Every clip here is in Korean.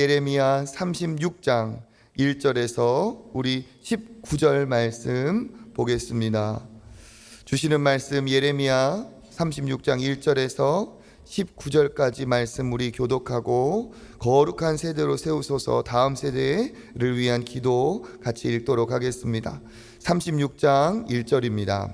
예레미야 36장 1절에서 우리 19절 말씀 보겠습니다. 주시는 말씀 예레미야 36장 1절에서 19절까지 말씀 우리 교독하고 거룩한 세대로 세우소서 다음 세대를 위한 기도 같이 읽도록 하겠습니다. 36장 1절입니다.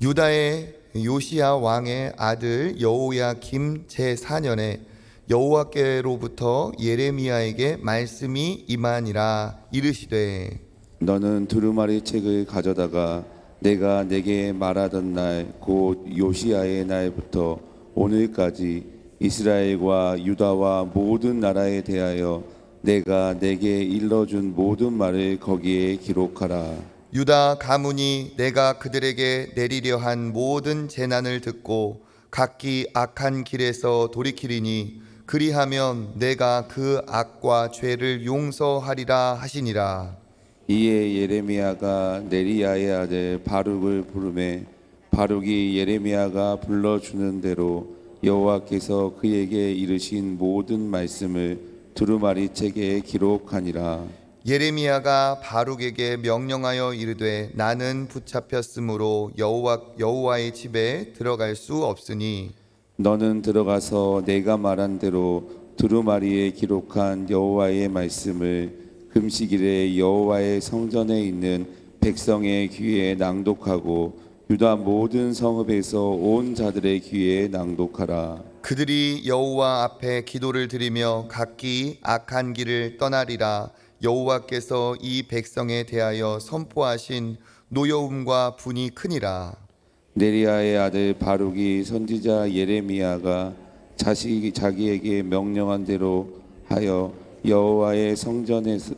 유다의 요시야 왕의 아들 여호야김 제4년에 여호와께로부터 예레미야에게 말씀이 임하니라. 이르시되 너는 두루마리 책을 가져다가 내가 내게 말하던 날 곧 요시야의 날부터 오늘까지 이스라엘과 유다와 모든 나라에 대하여 내가 내게 일러준 모든 말을 거기에 기록하라. 유다 가문이 내가 그들에게 내리려 한 모든 재난을 듣고 각기 악한 길에서 돌이키리니 그리하면 내가 그 악과 죄를 용서하리라 하시니라. 이에 예레미야가 네리야의 아들 바룩을 부르매 바룩이 예레미야가 불러주는 대로 여호와께서 그에게 이르신 모든 말씀을 두루마리 책에 기록하니라. 예레미야가 바룩에게 명령하여 이르되 나는 붙잡혔으므로 여호와의 집에 들어갈 수 없으니 너는 들어가서 내가 말한 대로 두루마리에 기록한 여호와의 말씀을 금식일에 여호와의 성전에 있는 백성의 귀에 낭독하고 유다 모든 성읍에서 온 자들의 귀에 낭독하라. 그들이 여호와 앞에 기도를 드리며 각기 악한 길을 떠나리라. 여호와께서 이 백성에 대하여 선포하신 노여움과 분이 크니라. 네리야의 아들 바룩이 선지자 예레미야가 자기에게 명령한 대로 하여 여호와의 성전에서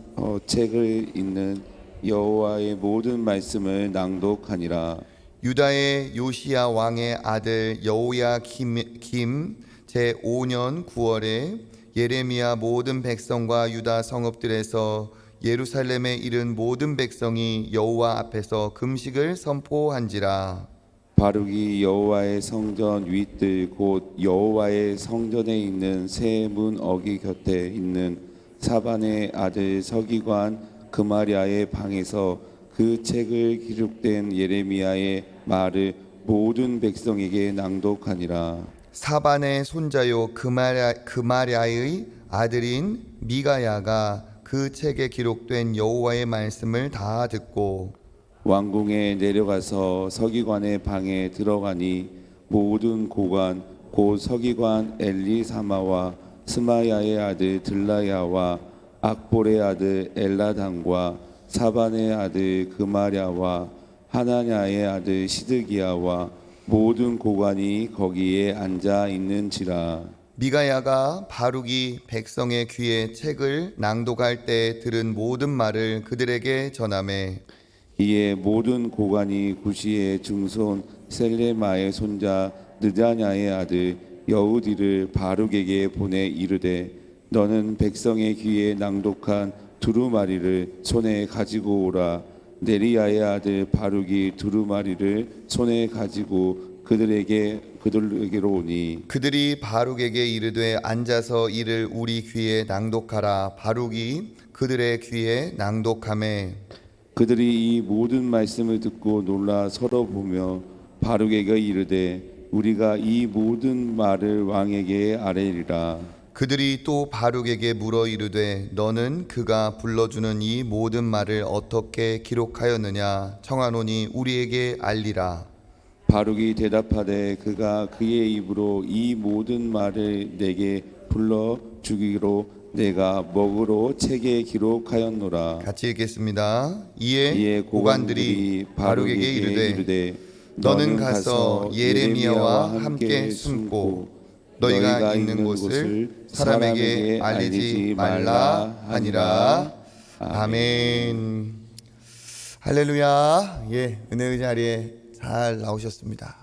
책을 읽는 여호와의 모든 말씀을 낭독하니라. 유다의 요시야 왕의 아들 여호야김 제5년 9월에 예레미야 모든 백성과 유다 성읍들에서 예루살렘에 이른 모든 백성이 여호와 앞에서 금식을 선포한지라. 바룩이 여호와의 성전 윗뜰 곧 여호와의 성전에 있는 새 문 어기 곁에 있는 사반의 아들 서기관 그마랴의 방에서 그 책을 기록된 예레미야의 말을 모든 백성에게 낭독하니라. 사반의 손자요 그마랴의 아들인 미가야가 그 책에 기록된 여호와의 말씀을 다 듣고 왕궁에 내려가서 서기관의 방에 들어가니 모든 고관 곧 서기관 엘리사마와 스마야의 아들 들라야와 악볼의 아들 엘라단과 사반의 아들 그마랴와 하나냐의 아들 시드기야와 모든 고관이 거기에 앉아 있는지라. 미가야가 바룩이 백성의 귀에 책을 낭독할 때 들은 모든 말을 그들에게 전하매 이에 모든 고관이 구시의 증손 셀레마의 손자 느다냐의 아들 여우디를 바룩에게 보내 이르되 너는 백성의 귀에 낭독한 두루마리를 손에 가지고 오라. 네리야의 아들 바룩이 두루마리를 손에 가지고 그들에게로 오니 그들이 바룩에게 이르되 앉아서 이를 우리 귀에 낭독하라. 바룩이 그들의 귀에 낭독하매 그들이 이 모든 말씀을 듣고 놀라 서로 보며 바룩에게 이르되 우리가 이 모든 말을 왕에게 아뢰리라. 그들이 또 바룩에게 물어 이르되 너는 그가 불러주는 이 모든 말을 어떻게 기록하였느냐 청하노니 우리에게 알리라. 바룩이 대답하되 그가 그의 입으로 이 모든 말을 내게 불러주기로 내가 먹으로 책에 기록하였노라. 같이 읽겠습니다. 이에 고관들이 바룩에게 이르되 너는 가서 예레미야와 함께 숨고 너희가 있는 곳을 사람에게 알리지 말라 하니라. 아멘. 할렐루야. 예, 은혜의 자리에 잘 나오셨습니다.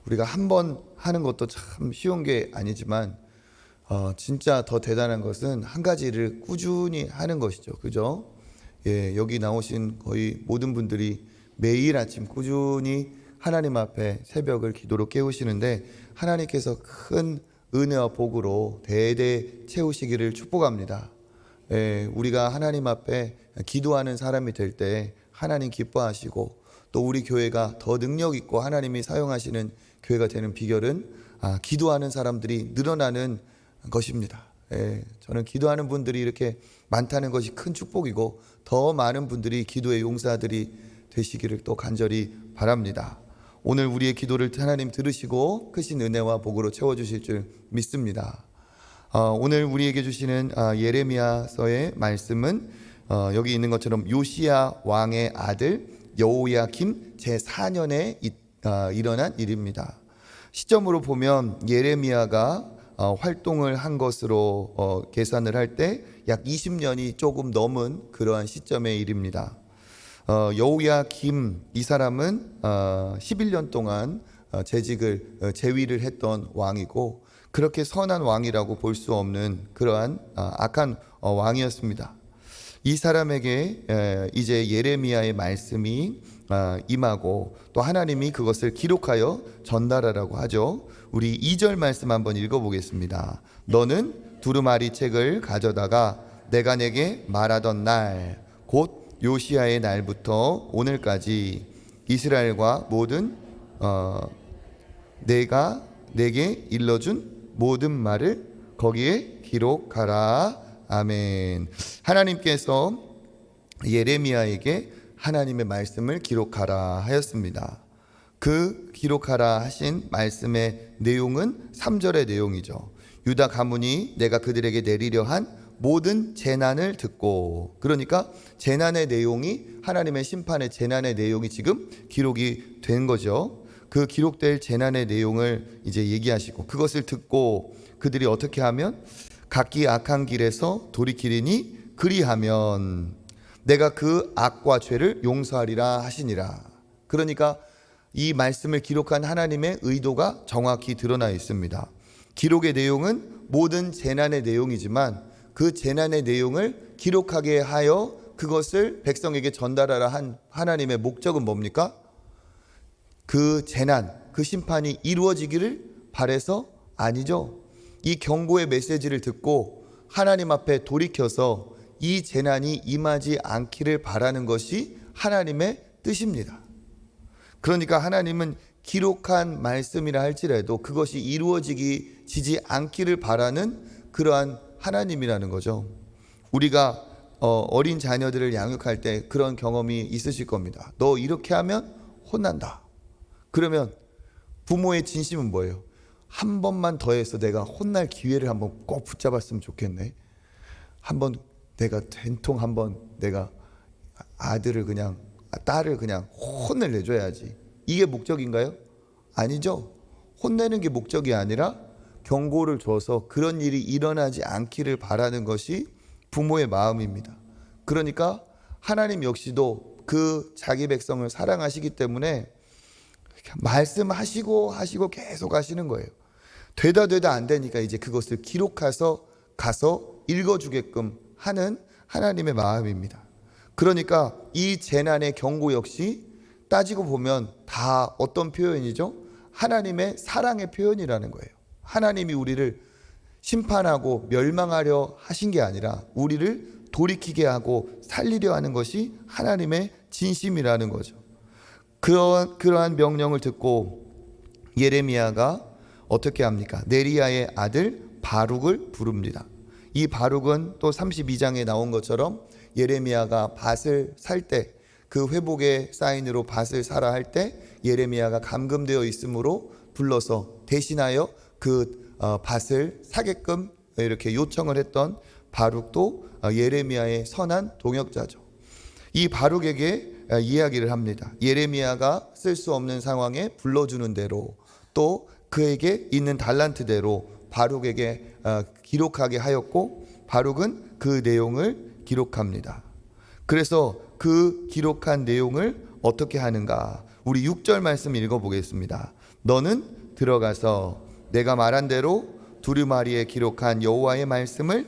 우리가 한 번 하는 것도 참 쉬운 게 아니지만 진짜 더 대단한 것은 한 가지를 꾸준히 하는 것이죠. 그죠? 예, 여기 나오신 거의 모든 분들이 매일 아침 꾸준히 하나님 앞에 새벽을 기도로 깨우시는데 하나님께서 큰 은혜와 복으로 대대 채우시기를 축복합니다. 우리가 하나님 앞에 기도하는 사람이 될 때 하나님 기뻐하시고, 또 우리 교회가 더 능력 있고 하나님이 사용하시는 교회가 되는 비결은 기도하는 사람들이 늘어나는 것입니다. 저는 기도하는 분들이 이렇게 많다는 것이 큰 축복이고, 더 많은 분들이 기도의 용사들이 되시기를 또 간절히 바랍니다. 오늘 우리의 기도를 하나님 들으시고 크신 은혜와 복으로 채워주실 줄 믿습니다. 오늘 우리에게 주시는 예레미야서의 말씀은 여기 있는 것처럼 요시야 왕의 아들 여호야김 제4년에 일어난 일입니다. 시점으로 보면 예레미야가 활동을 한 것으로 계산을 할 때 약 20년이 조금 넘은 그러한 시점의 일입니다. 여호야김 이 사람은 11년 동안 재직을 재위를 했던 왕이고, 그렇게 선한 왕이라고 볼 수 없는 그러한 악한 왕이었습니다. 이 사람에게 이제 예레미야의 말씀이 임하고, 또 하나님이 그것을 기록하여 전달하라고 하죠. 우리 2절 말씀 한번 읽어보겠습니다. 너는 두루마리 책을 가져다가 내가 내게 말하던 날, 곧 요시야의 날부터 오늘까지 이스라엘과 모든 내가 내게 일러준 모든 말을 거기에 기록하라. 아멘. 하나님께서 예레미야에게 하나님의 말씀을 기록하라 하였습니다. 그 기록하라 하신 말씀의 내용은 3절의 내용이죠. 유다 가문이 내가 그들에게 내리려 한 모든 재난을 듣고, 그러니까 재난의 내용이, 하나님의 심판의 재난의 내용이 지금 기록이 된 거죠. 그 기록될 재난의 내용을 이제 얘기하시고, 그것을 듣고 그들이 어떻게 하면 각기 악한 길에서 돌이키리니 그리하면 내가 그 악과 죄를 용서하리라 하시니라. 그러니까 이 말씀을 기록한 하나님의 의도가 정확히 드러나 있습니다. 기록의 내용은 모든 재난의 내용이지만 그 재난의 내용을 기록하게 하여 그것을 백성에게 전달하라 한 하나님의 목적은 뭡니까? 그 재난, 그 심판이 이루어지기를 바라서 아니죠. 이 경고의 메시지를 듣고 하나님 앞에 돌이켜서 이 재난이 임하지 않기를 바라는 것이 하나님의 뜻입니다. 그러니까 하나님은 기록한 말씀이라 할지라도 그것이 이루어지지 않기를 바라는 그러한 하나님이라는 거죠. 우리가 어린 자녀들을 양육할 때 그런 경험이 있으실 겁니다. 너 이렇게 하면 혼난다. 그러면 부모의 진심은 뭐예요? 한 번만 더 해서 내가 혼날 기회를 한번 꼭 붙잡았으면 좋겠네. 한번 내가 된통 한번 내가 아들을 그냥 딸을 그냥 혼을 내줘야지. 이게 목적인가요? 아니죠. 혼내는 게 목적이 아니라 경고를 줘서 그런 일이 일어나지 않기를 바라는 것이 부모의 마음입니다. 그러니까 하나님 역시도 그 자기 백성을 사랑하시기 때문에 말씀하시고 계속 하시는 거예요. 되다 안 되니까 이제 그것을 기록해서 가서 읽어주게끔 하는 하나님의 마음입니다. 그러니까 이 재난의 경고 역시 따지고 보면 다 어떤 표현이죠? 하나님의 사랑의 표현이라는 거예요. 하나님이 우리를 심판하고 멸망하려 하신 게 아니라 우리를 돌이키게 하고 살리려 하는 것이 하나님의 진심이라는 거죠. 그러한 명령을 듣고 예레미야가 어떻게 합니까? 네리야의 아들 바룩을 부릅니다. 이 바룩은 또 32장에 나온 것처럼 예레미야가 밭을 살 때, 그 회복의 사인으로 밭을 사라 할 때 예레미야가 감금되어 있으므로 불러서 대신하여 그 밭을 사게끔 이렇게 요청을 했던 바룩도 예레미야의 선한 동역자죠. 이 바룩에게 이야기를 합니다. 예레미야가 쓸 수 없는 상황에 불러주는 대로, 또 그에게 있는 달란트대로 바룩에게 기록하게 하였고, 바룩은 그 내용을 기록합니다. 그래서 그 기록한 내용을 어떻게 하는가? 우리 6절 말씀 읽어보겠습니다. 너는 들어가서 내가 말한 대로 두루마리에 기록한 여호와의 말씀을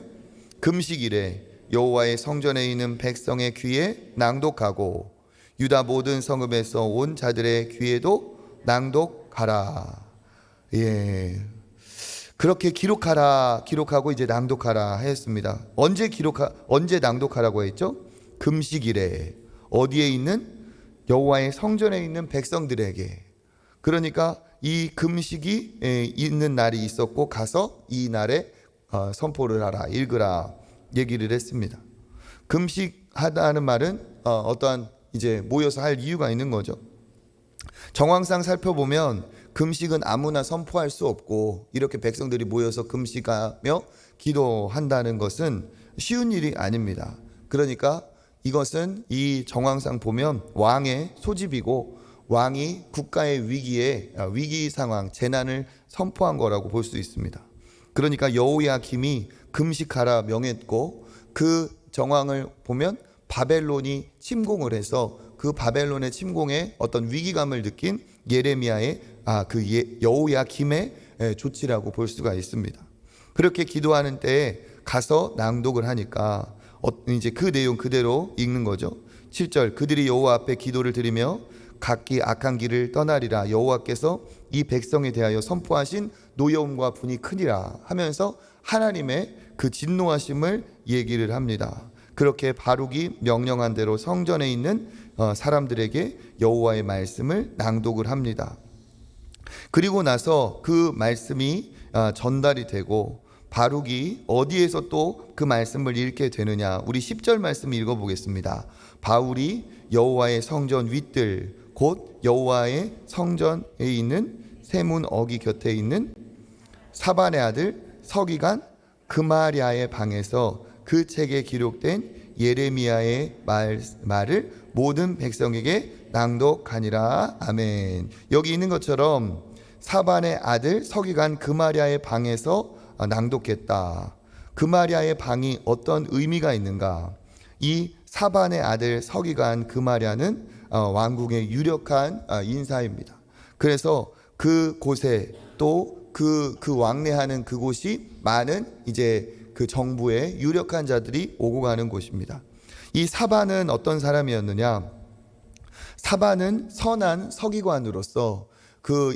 금식일에 여호와의 성전에 있는 백성의 귀에 낭독하고 유다 모든 성읍에서 온 자들의 귀에도 낭독하라. 그렇게 기록하고 이제 낭독하라 했습니다. 언제 낭독하라고 했죠? 금식일에. 어디에 있는? 여호와의 성전에 있는 백성들에게. 그러니까 이 금식이 있는 날이 있었고 가서 이 날에 선포를 하라, 읽으라 얘기를 했습니다. 금식하다는 말은 어떠한 이제 모여서 할 이유가 있는 거죠. 정황상 살펴보면 금식은 아무나 선포할 수 없고 이렇게 백성들이 모여서 금식하며 기도한다는 것은 쉬운 일이 아닙니다. 그러니까 이것은 이 정황상 보면 왕의 소집이고 왕이 국가의 위기 상황, 재난을 선포한 거라고 볼 수 있습니다. 그러니까 여호야김이 금식하라 명했고 그 정황을 보면 바벨론이 침공을 해서 그 바벨론의 침공에 어떤 위기감을 느낀 예레미야의 여호야김의 조치라고 볼 수가 있습니다. 그렇게 기도하는 때에 가서 낭독을 하니까 이제 그 내용 그대로 읽는 거죠. 7절 그들이 여호와 앞에 기도를 드리며 각기 악한 길을 떠나리라. 여호와께서 이 백성에 대하여 선포하신 노여움과 분이 크니라 하면서 하나님의 그 진노하심을 얘기를 합니다. 그렇게 바룩이 명령한 대로 성전에 있는 사람들에게 여호와의 말씀을 낭독을 합니다. 그리고 나서 그 말씀이 전달이 되고 바룩이 어디에서 또 그 말씀을 읽게 되느냐. 우리 10절 말씀 읽어보겠습니다. 바울이 여호와의 성전 윗들 곧 여호와의 성전에 있는 세문 어기 곁에 있는 사반의 아들 서기관 그마랴의 방에서 그 책에 기록된 예레미야의 말을 모든 백성에게 낭독하니라. 아멘. 여기 있는 것처럼 사반의 아들 서기관 그마랴의 방에서 낭독했다. 그마랴의 방이 어떤 의미가 있는가? 이 사반의 아들 서기관 그마랴는 왕궁의 유력한 인사입니다. 그래서 그 곳에 또 그 왕래하는 그곳이 많은 이제 그 정부의 유력한 자들이 오고 가는 곳입니다. 이 사반은 어떤 사람이었느냐? 사반은 선한 서기관으로서 그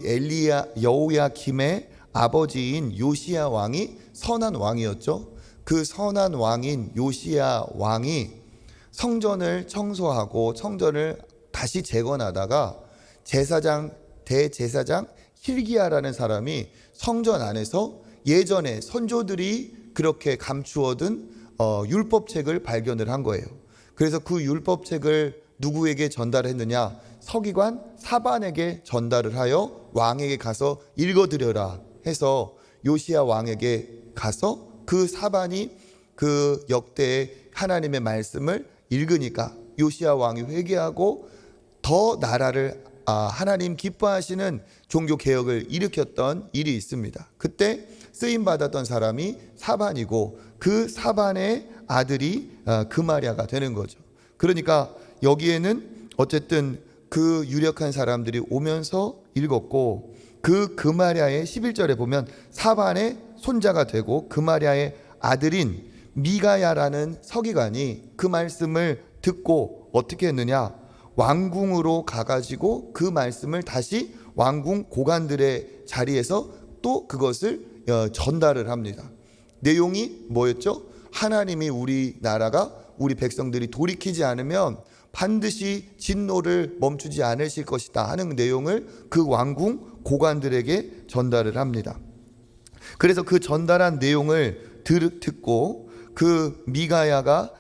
여호야김의 아버지인 요시야 왕이 선한 왕이었죠. 그 선한 왕인 요시야 왕이 성전을 청소하고 성전을 다시 재건하다가 대제사장 hil기야라는 사람이 성전 안에서 예전에 선조들이 그렇게 감추어둔 율법책을 발견을 한 거예요. 그래서 그 율법책을 누구에게 전달했느냐? 서기관 사반에게 전달을 하여 왕에게 가서 읽어드려라 해서 요시야 왕에게 가서 그 사반이 그 역대의 하나님의 말씀을 읽으니까 요시야 왕이 회개하고 더 나라를 하나님 기뻐하시는 종교 개혁을 일으켰던 일이 있습니다. 그때 쓰임 받았던 사람이 사반이고 그 사반의 아들이 그마랴가 되는 거죠. 그러니까 여기에는 어쨌든 그 유력한 사람들이 오면서 읽었고 그 그마랴의 11절에 보면 사반의 손자가 되고 그마랴의 아들인 미가야라는 서기관이 그 말씀을 듣고 어떻게 했느냐? 왕궁으로 가가지고 그 말씀을 다시 왕궁 고관들의 자리에서 또 그것을 전달을 합니다. 내용이 뭐였죠? 하나님이 우리나라가 우리 백성들이 돌이키지 않으면 반드시 진노를 멈추지 않으실 것이다 하는 내용을 그 왕궁 고관들에게 전달을 합니다. 그래서 그 전달한 내용을 듣고 그 미가야가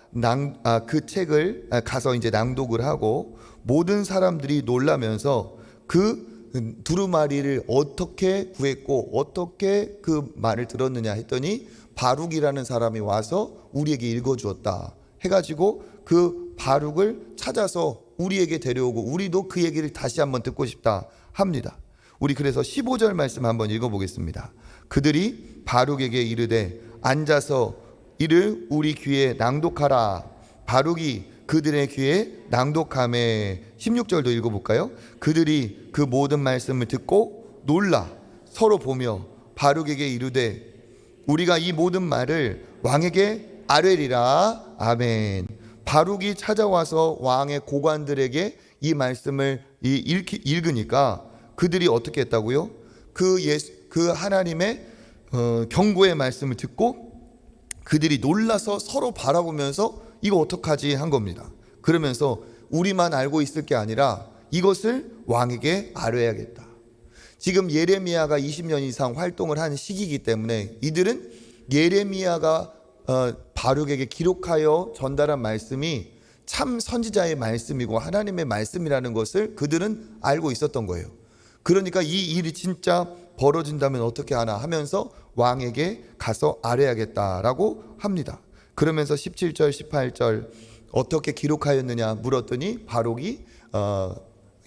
그 책을 가서 이제 낭독을 하고 모든 사람들이 놀라면서 그 두루마리를 어떻게 구했고 어떻게 그 말을 들었느냐 했더니 바룩이라는 사람이 와서 우리에게 읽어주었다 해가지고 그 바룩을 찾아서 우리에게 데려오고 우리도 그 얘기를 다시 한번 듣고 싶다 합니다. 우리 그래서 15절 말씀 한번 읽어보겠습니다. 그들이 바룩에게 이르되 앉아서 이를 우리 귀에 낭독하라. 바룩이 그들의 귀에 낭독하매. 16절도 읽어볼까요? 그들이 그 모든 말씀을 듣고 놀라 서로 보며 바룩에게 이르되 우리가 이 모든 말을 왕에게 아뢰리라. 아멘. 바룩이 찾아와서 왕의 고관들에게 이 말씀을 읽으니까 그들이 어떻게 했다고요? 그 하나님의 경고의 말씀을 듣고 그들이 놀라서 서로 바라보면서 이거 어떡하지 한 겁니다. 그러면서 우리만 알고 있을 게 아니라 이것을 왕에게 아뢰야겠다. 지금 예레미야가 20년 이상 활동을 한 시기이기 때문에 이들은 예레미야가 바룩에게 기록하여 전달한 말씀이 참 선지자의 말씀이고 하나님의 말씀이라는 것을 그들은 알고 있었던 거예요. 그러니까 이 일이 진짜 벌어진다면 어떻게 하나 하면서 왕에게 가서 아뢰야겠다라고 합니다. 그러면서 17절 18절 어떻게 기록하였느냐 물었더니 바룩이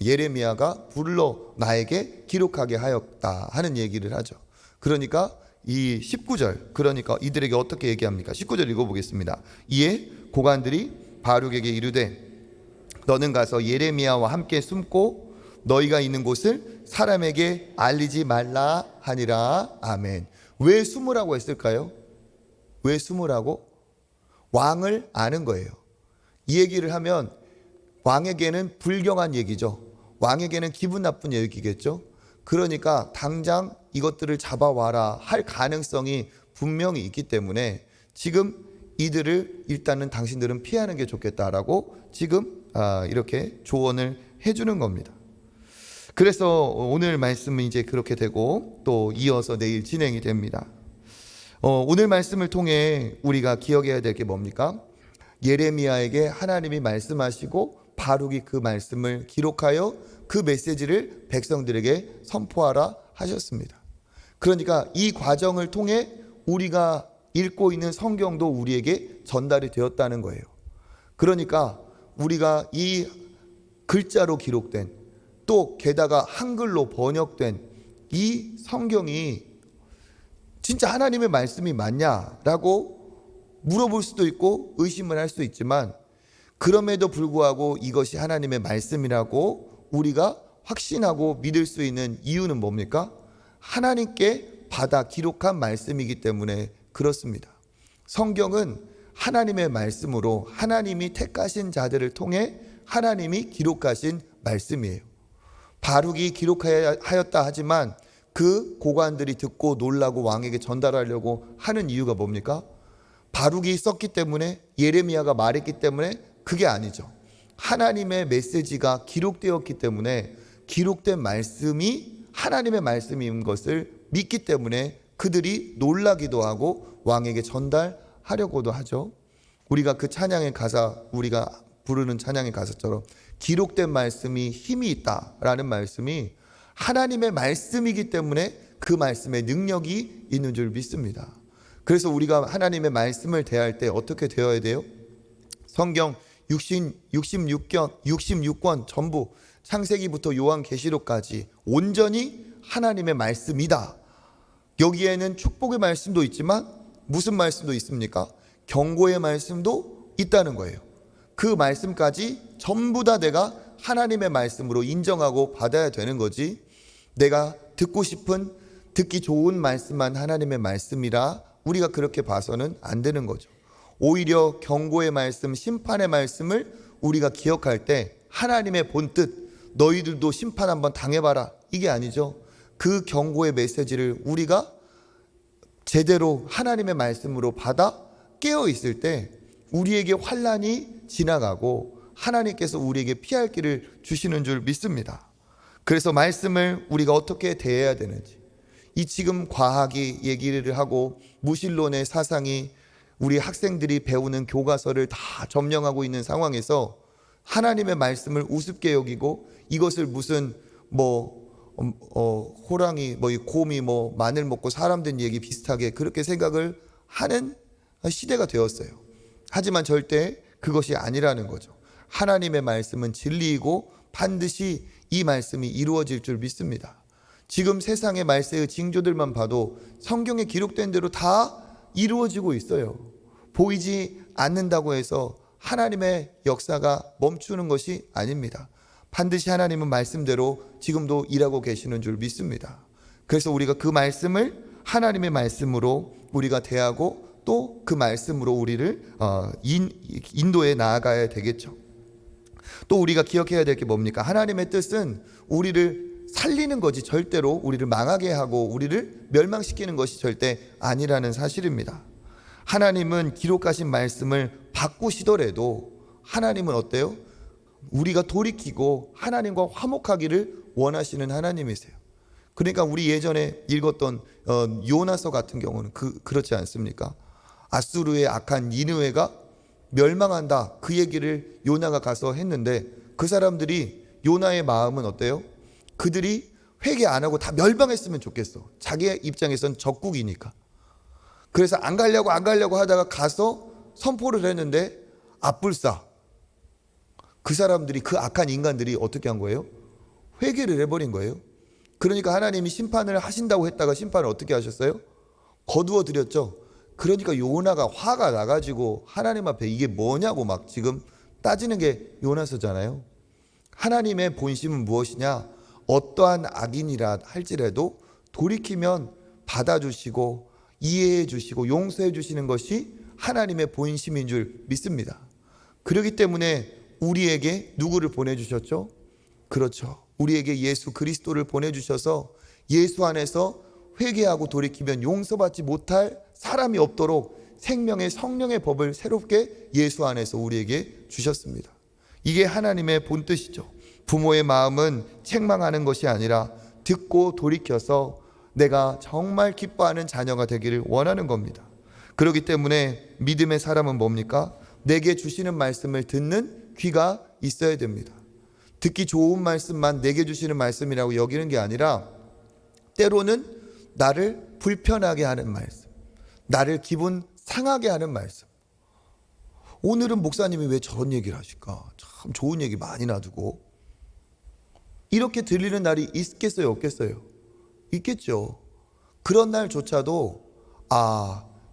예레미야가 불러 나에게 기록하게 하였다 하는 얘기를 하죠. 그러니까 이 19절 그러니까 이들에게 어떻게 얘기합니까? 19절 읽어보겠습니다. 이에 고관들이 바룩에게 이르되 너는 가서 예레미야와 함께 숨고 너희가 있는 곳을 사람에게 알리지 말라 하니라. 아멘. 왜 숨으라고 했을까요? 왜 숨으라고? 왕을 아는 거예요. 이 얘기를 하면 왕에게는 불경한 얘기죠. 왕에게는 기분 나쁜 얘기겠죠. 그러니까 당장 이것들을 잡아와라 할 가능성이 분명히 있기 때문에 지금 이들을 일단은 당신들은 피하는 게 좋겠다라고 지금 이렇게 조언을 해주는 겁니다. 그래서 오늘 말씀은 이제 그렇게 되고 또 이어서 내일 진행이 됩니다. 오늘 말씀을 통해 우리가 기억해야 될 게 뭡니까? 예레미야에게 하나님이 말씀하시고 바룩이 그 말씀을 기록하여 그 메시지를 백성들에게 선포하라 하셨습니다. 그러니까 이 과정을 통해 우리가 읽고 있는 성경도 우리에게 전달이 되었다는 거예요. 그러니까 우리가 이 글자로 기록된 또 게다가 한글로 번역된 이 성경이 진짜 하나님의 말씀이 맞냐라고 물어볼 수도 있고 의심을 할 수 있지만 그럼에도 불구하고 이것이 하나님의 말씀이라고 우리가 확신하고 믿을 수 있는 이유는 뭡니까? 하나님께 받아 기록한 말씀이기 때문에 그렇습니다. 성경은 하나님의 말씀으로 하나님이 택하신 자들을 통해 하나님이 기록하신 말씀이에요. 바룩이 기록하였다 하지만 그 고관들이 듣고 놀라고 왕에게 전달하려고 하는 이유가 뭡니까? 바룩이 썼기 때문에 예레미야가 말했기 때문에 그게 아니죠. 하나님의 메시지가 기록되었기 때문에 기록된 말씀이 하나님의 말씀인 것을 믿기 때문에 그들이 놀라기도 하고 왕에게 전달하려고도 하죠. 우리가 그 찬양의 가사 우리가 부르는 찬양의 가사처럼 기록된 말씀이 힘이 있다라는 말씀이 하나님의 말씀이기 때문에 그 말씀에 능력이 있는 줄 믿습니다. 그래서 우리가 하나님의 말씀을 대할 때 어떻게 되어야 돼요? 성경 66권 전부 창세기부터 요한계시록까지 온전히 하나님의 말씀이다. 여기에는 축복의 말씀도 있지만 무슨 말씀도 있습니까? 경고의 말씀도 있다는 거예요. 그 말씀까지 전부 다 내가 하나님의 말씀으로 인정하고 받아야 되는 거지, 내가 듣고 싶은 듣기 좋은 말씀만 하나님의 말씀이라 우리가 그렇게 봐서는 안 되는 거죠. 오히려 경고의 말씀, 심판의 말씀을 우리가 기억할 때 하나님의 본뜻, 너희들도 심판 한번 당해봐라, 이게 아니죠. 그 경고의 메시지를 우리가 제대로 하나님의 말씀으로 받아 깨어 있을 때 우리에게 환난이 지나가고 하나님께서 우리에게 피할 길을 주시는 줄 믿습니다. 그래서 말씀을 우리가 어떻게 대해야 되는지, 이 지금 과학이 얘기를 하고 무신론의 사상이 우리 학생들이 배우는 교과서를 다 점령하고 있는 상황에서 하나님의 말씀을 우습게 여기고 이것을 무슨 호랑이 곰이 마늘 먹고 사람 된 얘기 비슷하게 그렇게 생각을 하는 시대가 되었어요. 하지만 절대 그것이 아니라는 거죠. 하나님의 말씀은 진리이고 반드시 이 말씀이 이루어질 줄 믿습니다. 지금 세상의 말세의 징조들만 봐도 성경에 기록된 대로 다 이루어지고 있어요. 보이지 않는다고 해서 하나님의 역사가 멈추는 것이 아닙니다. 반드시 하나님은 말씀대로 지금도 일하고 계시는 줄 믿습니다. 그래서 우리가 그 말씀을 하나님의 말씀으로 우리가 대하고 또 그 말씀으로 우리를 인도에 나아가야 되겠죠. 또 우리가 기억해야 될 게 뭡니까? 하나님의 뜻은 우리를 살리는 거지 절대로 우리를 망하게 하고 우리를 멸망시키는 것이 절대 아니라는 사실입니다. 하나님은 기록하신 말씀을 바꾸시더라도 하나님은 어때요? 우리가 돌이키고 하나님과 화목하기를 원하시는 하나님이세요. 그러니까 우리 예전에 읽었던 요나서 같은 경우는 그렇지 않습니까? 아수르의 악한 니느웨가 멸망한다, 그 얘기를 요나가 가서 했는데 그 사람들이, 요나의 마음은 어때요? 그들이 회개 안 하고 다 멸망했으면 좋겠어. 자기의 입장에선 적국이니까. 그래서 안 가려고 하다가 가서 선포를 했는데 앞불싸, 그 사람들이, 그 악한 인간들이 어떻게 한 거예요? 회개를 해버린 거예요. 그러니까 하나님이 심판을 하신다고 했다가 심판을 어떻게 하셨어요? 거두어 드렸죠. 그러니까 요나가 화가 나가지고 하나님 앞에 이게 뭐냐고 막 지금 따지는 게 요나서잖아요. 하나님의 본심은 무엇이냐? 어떠한 악인이라 할지라도 돌이키면 받아주시고 이해해 주시고 용서해 주시는 것이 하나님의 본심인 줄 믿습니다. 그렇기 때문에 우리에게 누구를 보내주셨죠? 그렇죠. 우리에게 예수 그리스도를 보내주셔서 예수 안에서 회개하고 돌이키면 용서받지 못할 사람이 없도록 생명의 성령의 법을 새롭게 예수 안에서 우리에게 주셨습니다. 이게 하나님의 본뜻이죠. 부모의 마음은 책망하는 것이 아니라 듣고 돌이켜서 내가 정말 기뻐하는 자녀가 되기를 원하는 겁니다. 그렇기 때문에 믿음의 사람은 뭡니까? 내게 주시는 말씀을 듣는 귀가 있어야 됩니다. 듣기 좋은 말씀만 내게 주시는 말씀이라고 여기는 게 아니라 때로는 나를 불편하게 하는 말씀, 나를 기분 상하게 하는 말씀. 오늘은 목사님이 왜 저런 얘기를 하실까? 참 좋은 얘기 많이 놔두고. 이렇게 들리는 날이 있겠어요, 없겠어요? 있겠죠. 그런 날조차도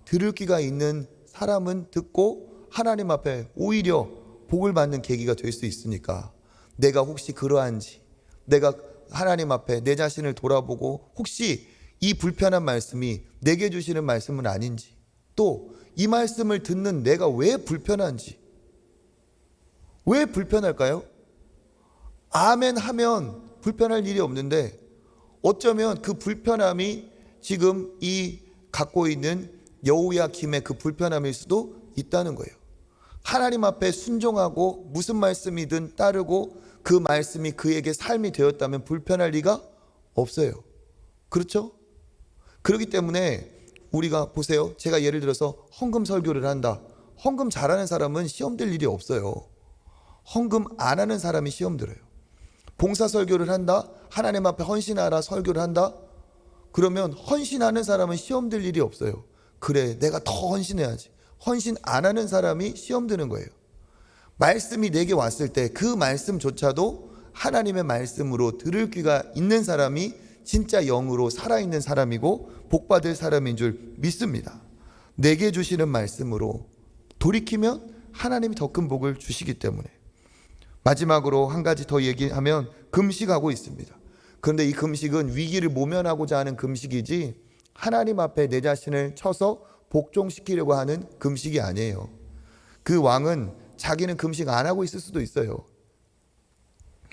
들을 귀가 있는 사람은 듣고 하나님 앞에 오히려 복을 받는 계기가 될 수 있으니까, 내가 혹시 그러한지, 내가 하나님 앞에 내 자신을 돌아보고 혹시 이 불편한 말씀이 내게 주시는 말씀은 아닌지, 또 이 말씀을 듣는 내가 왜 불편한지. 왜 불편할까요? 아멘 하면 불편할 일이 없는데 어쩌면 그 불편함이 지금 이 갖고 있는 여호야김의 그 불편함일 수도 있다는 거예요. 하나님 앞에 순종하고 무슨 말씀이든 따르고 그 말씀이 그에게 삶이 되었다면 불편할 리가 없어요. 그렇죠? 그렇기 때문에 우리가 보세요. 제가 예를 들어서 헌금 설교를 한다. 헌금 잘하는 사람은 시험 들 일이 없어요. 헌금 안 하는 사람이 시험 들어요. 봉사 설교를 한다. 하나님 앞에 헌신하라 설교를 한다. 그러면 헌신하는 사람은 시험 들 일이 없어요. 그래, 내가 더 헌신해야지. 헌신 안 하는 사람이 시험 드는 거예요. 말씀이 내게 왔을 때 그 말씀조차도 하나님의 말씀으로 들을 귀가 있는 사람이 진짜 영으로 살아있는 사람이고 복받을 사람인 줄 믿습니다. 내게 주시는 말씀으로 돌이키면 하나님이 더 큰 복을 주시기 때문에. 마지막으로 한 가지 더 얘기하면 금식하고 있습니다. 그런데 이 금식은 위기를 모면하고자 하는 금식이지 하나님 앞에 내 자신을 쳐서 복종시키려고 하는 금식이 아니에요. 그 왕은 자기는 금식 안 하고 있을 수도 있어요.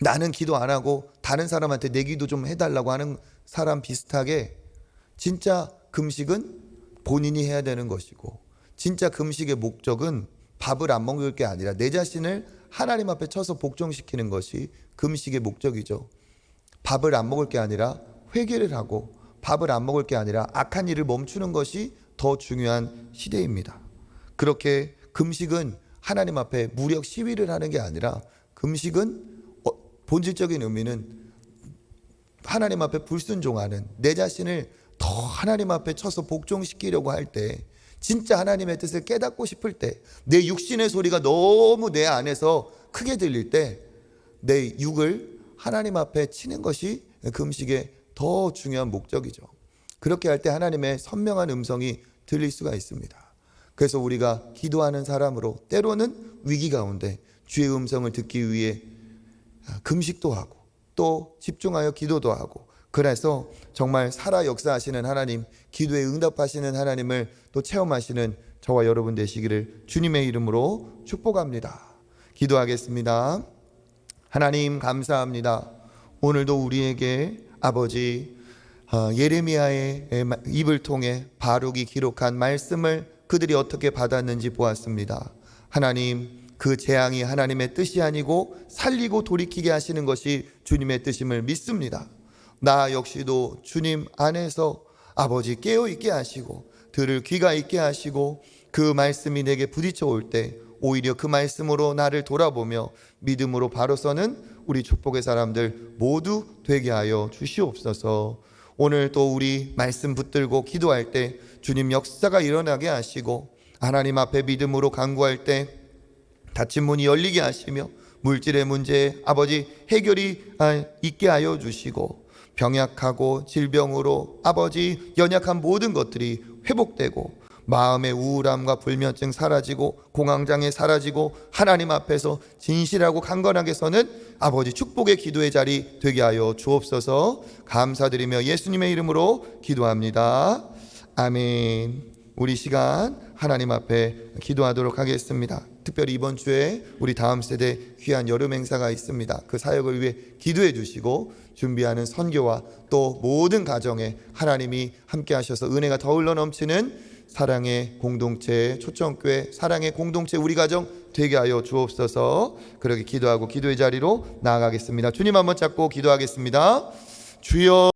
나는 기도 안 하고 다른 사람한테 내 기도 좀 해달라고 하는 사람 비슷하게, 진짜 금식은 본인이 해야 되는 것이고, 진짜 금식의 목적은 밥을 안 먹을 게 아니라 내 자신을 하나님 앞에 쳐서 복종시키는 것이 금식의 목적이죠. 밥을 안 먹을 게 아니라 회개를 하고, 밥을 안 먹을 게 아니라 악한 일을 멈추는 것이 더 중요한 시대입니다. 그렇게 금식은 하나님 앞에 무력 시위를 하는 게 아니라, 금식은 본질적인 의미는 하나님 앞에 불순종하는, 내 자신을 더 하나님 앞에 쳐서 복종시키려고 할 때, 진짜 하나님의 뜻을 깨닫고 싶을 때, 내 육신의 소리가 너무 내 안에서 크게 들릴 때 내 육을 하나님 앞에 치는 것이 금식의 더 중요한 목적이죠. 그렇게 할 때 하나님의 선명한 음성이 들릴 수가 있습니다. 그래서 우리가 기도하는 사람으로 때로는 위기 가운데 주의 음성을 듣기 위해 금식도 하고 또 집중하여 기도도 하고, 그래서 정말 살아 역사하시는 하나님, 기도에 응답하시는 하나님을 또 체험하시는 저와 여러분 되시기를 주님의 이름으로 축복합니다. 기도하겠습니다. 하나님 감사합니다. 오늘도 우리에게 아버지 예레미야의 입을 통해 바룩이 기록한 말씀을 그들이 어떻게 받았는지 보았습니다. 하나님, 그 재앙이 하나님의 뜻이 아니고 살리고 돌이키게 하시는 것이 주님의 뜻임을 믿습니다. 나 역시도 주님 안에서 아버지 깨어있게 하시고 들을 귀가 있게 하시고 그 말씀이 내게 부딪혀 올 때 오히려 그 말씀으로 나를 돌아보며 믿음으로 바로 서는 우리 축복의 사람들 모두 되게 하여 주시옵소서. 오늘 또 우리 말씀 붙들고 기도할 때 주님 역사가 일어나게 하시고 하나님 앞에 믿음으로 간구할 때 닫힌 문이 열리게 하시며 물질의 문제에 아버지 해결이 있게 하여 주시고 병약하고 질병으로 아버지 연약한 모든 것들이 회복되고 마음의 우울함과 불면증 사라지고 공황장애 사라지고 하나님 앞에서 진실하고 강건하게 서는 아버지 축복의 기도의 자리 되게 하여 주옵소서. 감사드리며 예수님의 이름으로 기도합니다. 아멘. 우리 시간 하나님 앞에 기도하도록 하겠습니다. 특별히 이번 주에 우리 다음 세대 귀한 여름 행사가 있습니다. 그 사역을 위해 기도해 주시고 준비하는 선교와 또 모든 가정에 하나님이 함께 하셔서 은혜가 더 흘러 넘치는 사랑의 공동체, 초청교회 사랑의 공동체 우리 가정 되게 하여 주옵소서. 그렇게 기도하고 기도의 자리로 나아가겠습니다. 주님 한번 잡고 기도하겠습니다. 주여